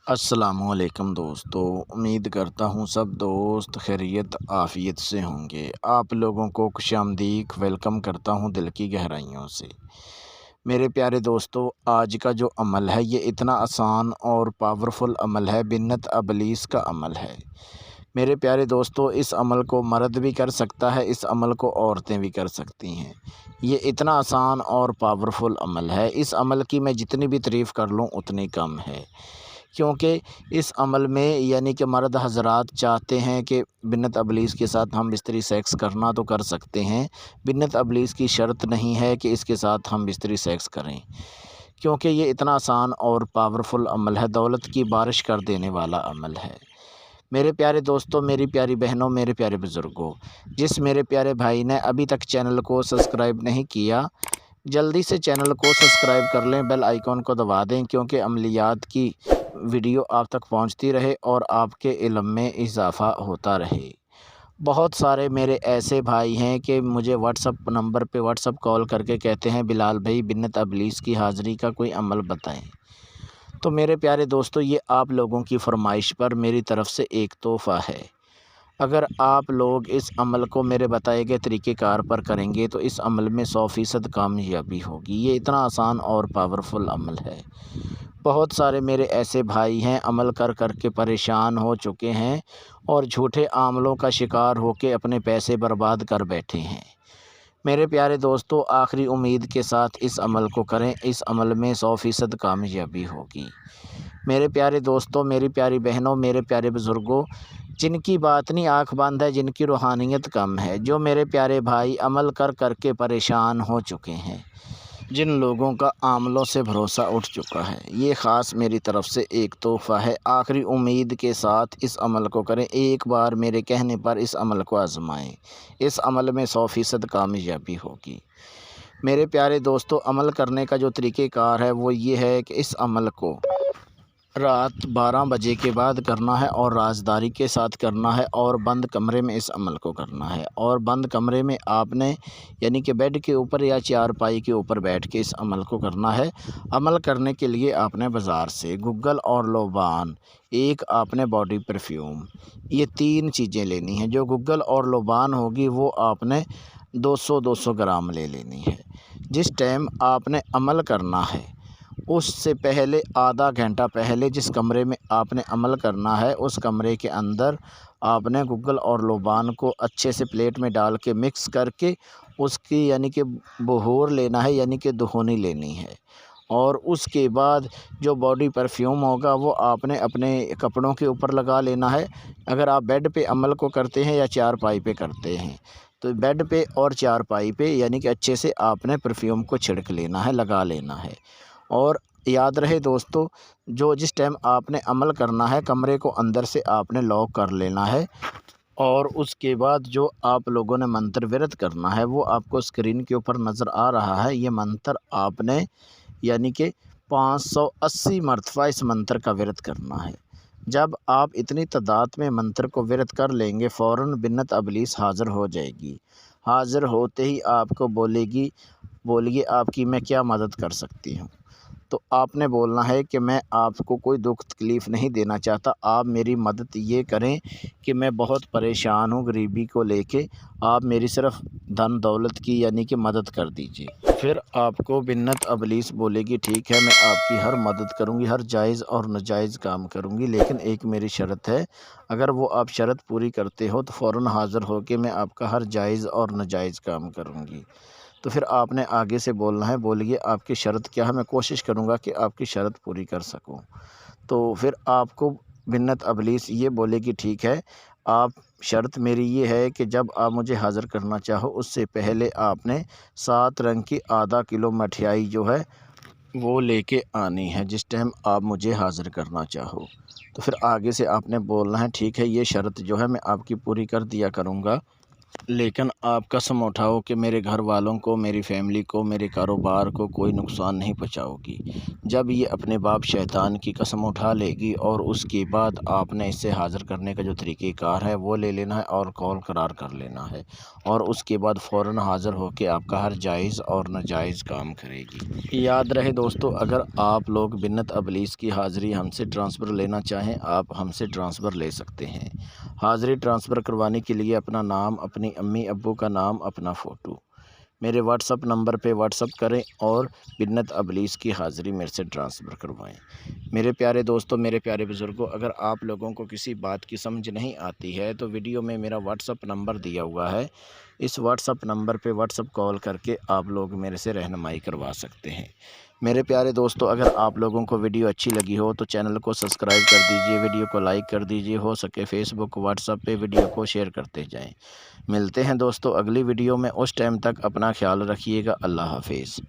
अस्सलामुअलैकुम दोस्तों। उम्मीद करता हूँ सब दोस्त खैरियत आफ़ियत से होंगे। आप लोगों को खुशामदीद वेलकम करता हूँ दिल की गहराइयों से। मेरे प्यारे दोस्तों, आज का जो अमल है ये इतना आसान और पावरफुल अमल है, बिन्नत अबलीस का अमल है। मेरे प्यारे दोस्तों, इस अमल को मर्द भी कर सकता है, इस अमल को औरतें भी कर सकती हैं। ये इतना आसान और पावरफुल अमल है, इस अमल की मैं जितनी भी तारीफ़ कर लूँ उतनी कम है। क्योंकि इस अमल में यानी कि मर्द हज़रात चाहते हैं कि बिन्नत अबलीस के साथ हम बिस्तरी सेक्स करना तो कर सकते हैं। बिन्नत अबलीस की शर्त नहीं है कि इसके साथ हम बिस्तरी सेक्स करें, क्योंकि ये इतना आसान और पावरफुल अमल है, दौलत की बारिश कर देने वाला अमल है। मेरे प्यारे दोस्तों, मेरी प्यारी बहनों, मेरे प्यारे बुज़ुर्गों, जिस मेरे प्यारे भाई ने अभी तक चैनल को सब्सक्राइब नहीं किया, जल्दी से चैनल को सब्सक्राइब कर लें, बेल आइकॉन को दबा दें, क्योंकि अमलियात की वीडियो आप तक पहुंचती रहे और आपके इल्म में इजाफ़ा होता रहे। बहुत सारे मेरे ऐसे भाई हैं कि मुझे व्हाट्सअप नंबर पे व्हाट्सअप कॉल करके कहते हैं, बिलाल भाई बिन्नत अबलीस की हाज़िरी का कोई अमल बताएं। तो मेरे प्यारे दोस्तों, ये आप लोगों की फरमाइश पर मेरी तरफ़ से एक तोहफ़ा है। अगर आप लोग इस अमल को मेरे बताए गए तरीक़ेकार पर करेंगे तो इस अमल में 100% कामयाबी होगी। ये इतना आसान और पावरफुल अमल है। बहुत सारे मेरे ऐसे भाई हैं, अमल कर कर के परेशान हो चुके हैं और झूठे आमलों का शिकार होकर अपने पैसे बर्बाद कर बैठे हैं। मेरे प्यारे दोस्तों, आखिरी उम्मीद के साथ इस अमल को करें, इस अमल में 100% कामयाबी होगी। मेरे प्यारे दोस्तों, मेरी प्यारी बहनों, मेरे प्यारे बुज़ुर्गों, जिनकी बातनी आँख बंद है, जिनकी रूहानियत कम है, जो मेरे प्यारे भाई अमल कर कर के परेशान हो चुके हैं, जिन लोगों का आमलों से भरोसा उठ चुका है, ये ख़ास मेरी तरफ़ से एक तोहफ़ा है। आखिरी उम्मीद के साथ इस अमल को करें, एक बार मेरे कहने पर इस अमल को आज़माएँ। इस अमल में 100% कामयाबी होगी। मेरे प्यारे दोस्तों, अमल करने का जो तरीक़ेकार है वो ये है कि इस अमल को रात 12 बजे के बाद करना है और राज़दारी के साथ करना है और बंद कमरे में इस अमल को करना है। और बंद कमरे में आपने यानी कि बेड के ऊपर या चारपाई के ऊपर बैठ के इस अमल को करना है। अमल करने के लिए आपने बाज़ार से गुग्गल और लोबान, एक आपने बॉडी परफ्यूम, ये 3 चीज़ें लेनी हैं। जो गुग्गल और लोबान होगी वो आपने 200-200 ग्राम ले लेनी है। जिस टाइम आपने अमल करना है उससे पहले आधा घंटा पहले जिस कमरे में आपने अमल करना है, उस कमरे के अंदर आपने गुग्गल और लोबान को अच्छे से प्लेट में डाल के मिक्स करके उसकी यानी कि बहूर लेना है, यानी कि दुहनी लेनी है। और उसके बाद जो बॉडी परफ्यूम होगा वो आपने अपने कपड़ों के ऊपर लगा लेना है। अगर आप बेड पे अमल को करते हैं या चारपाई पे करते हैं, तो बेड पे और चारपाई पे यानी कि अच्छे से आपने परफ्यूम को छिड़क लेना है, लगा लेना है। और याद रहे दोस्तों, जो जिस टाइम आपने अमल करना है, कमरे को अंदर से आपने लॉक कर लेना है। और उसके बाद जो आप लोगों ने मंत्र विरत करना है वो आपको स्क्रीन के ऊपर नज़र आ रहा है। ये मंत्र आपने यानी कि 580 मरतबा इस मंत्र का विरत करना है। जब आप इतनी तादाद में मंत्र को विरत कर लेंगे, फ़ौरन बिन्नत अबलीस हाज़िर हो जाएगी। हाज़िर होते ही आपको बोलेगी, बोलिए आपकी मैं क्या मदद कर सकती हूँ। तो आपने बोलना है कि मैं आपको कोई दुख तकलीफ़ नहीं देना चाहता, आप मेरी मदद ये करें कि मैं बहुत परेशान हूँ गरीबी को लेके, आप मेरी सिर्फ़ धन दौलत की यानी कि मदद कर दीजिए। फिर आपको बिन्नत अबलीस बोलेगी, ठीक है मैं आपकी हर मदद करूँगी, हर जायज़ और नाजायज़ काम करूँगी, लेकिन एक मेरी शर्त है। अगर वो आप शर्त पूरी करते हो तो फ़ौरन हाज़िर होके मैं आपका हर जायज़ और नाजायज़ काम करूँगी। तो फिर आपने आगे से बोलना है, बोलिए आपकी शर्त क्या है, मैं कोशिश करूँगा कि आपकी शर्त पूरी कर सकूँ। तो फिर आपको बिन्नत अबलीस ये बोलेगी, ठीक है, आप शर्त मेरी ये है कि जब आप मुझे हाज़िर करना चाहो उससे पहले आपने 7 रंग की आधा किलो मठियाई जो है वो लेके आनी है, जिस टाइम आप मुझे हाज़िर करना चाहो। तो फिर आगे से आपने बोलना है, ठीक है ये शर्त जो है मैं आपकी पूरी कर दिया करूँगा, लेकिन आप कसम उठाओ कि मेरे घर वालों को, मेरी फैमिली को, मेरे कारोबार को कोई नुकसान नहीं पहुंचाओगी। जब ये अपने बाप शैतान की कसम उठा लेगी और उसके बाद आपने इसे हाज़िर करने का जो तरीक़ेकार है वो ले लेना है और कॉल करार कर लेना है, और उसके बाद फ़ौरन हाज़िर होकर आपका हर जायज़ और नाजायज़ काम करेगी। याद रहे दोस्तों, अगर आप लोग बिन्नत अबलीस की हाज़िरी हमसे ट्रांसफ़र लेना चाहें, आप हमसे ट्रांसफ़र ले सकते हैं। हाज़िरी ट्रांसफ़र करवाने के लिए अपना नाम, अपनी अम्मी अब्बू का नाम, अपना फ़ोटो मेरे व्हाट्सअप नंबर पे व्हाट्सअप करें और बिन्नत अबलीस की हाज़िरी मेरे से ट्रांसफ़र करवाएं। मेरे प्यारे दोस्तों, मेरे प्यारे बुज़ुर्गों, अगर आप लोगों को किसी बात की समझ नहीं आती है तो वीडियो में मेरा व्हाट्सअप नंबर दिया हुआ है। इस व्हाट्सअप नंबर पे व्हाट्सअप कॉल करके आप लोग मेरे से रहनुमाई करवा सकते हैं। मेरे प्यारे दोस्तों, अगर आप लोगों को वीडियो अच्छी लगी हो तो चैनल को सब्सक्राइब कर दीजिए, वीडियो को लाइक कर दीजिए, हो सके फ़ेसबुक व्हाट्सएप पे वीडियो को शेयर करते जाएं। मिलते हैं दोस्तों अगली वीडियो में, उस टाइम तक अपना ख्याल रखिएगा। अल्लाह हाफ़िज़।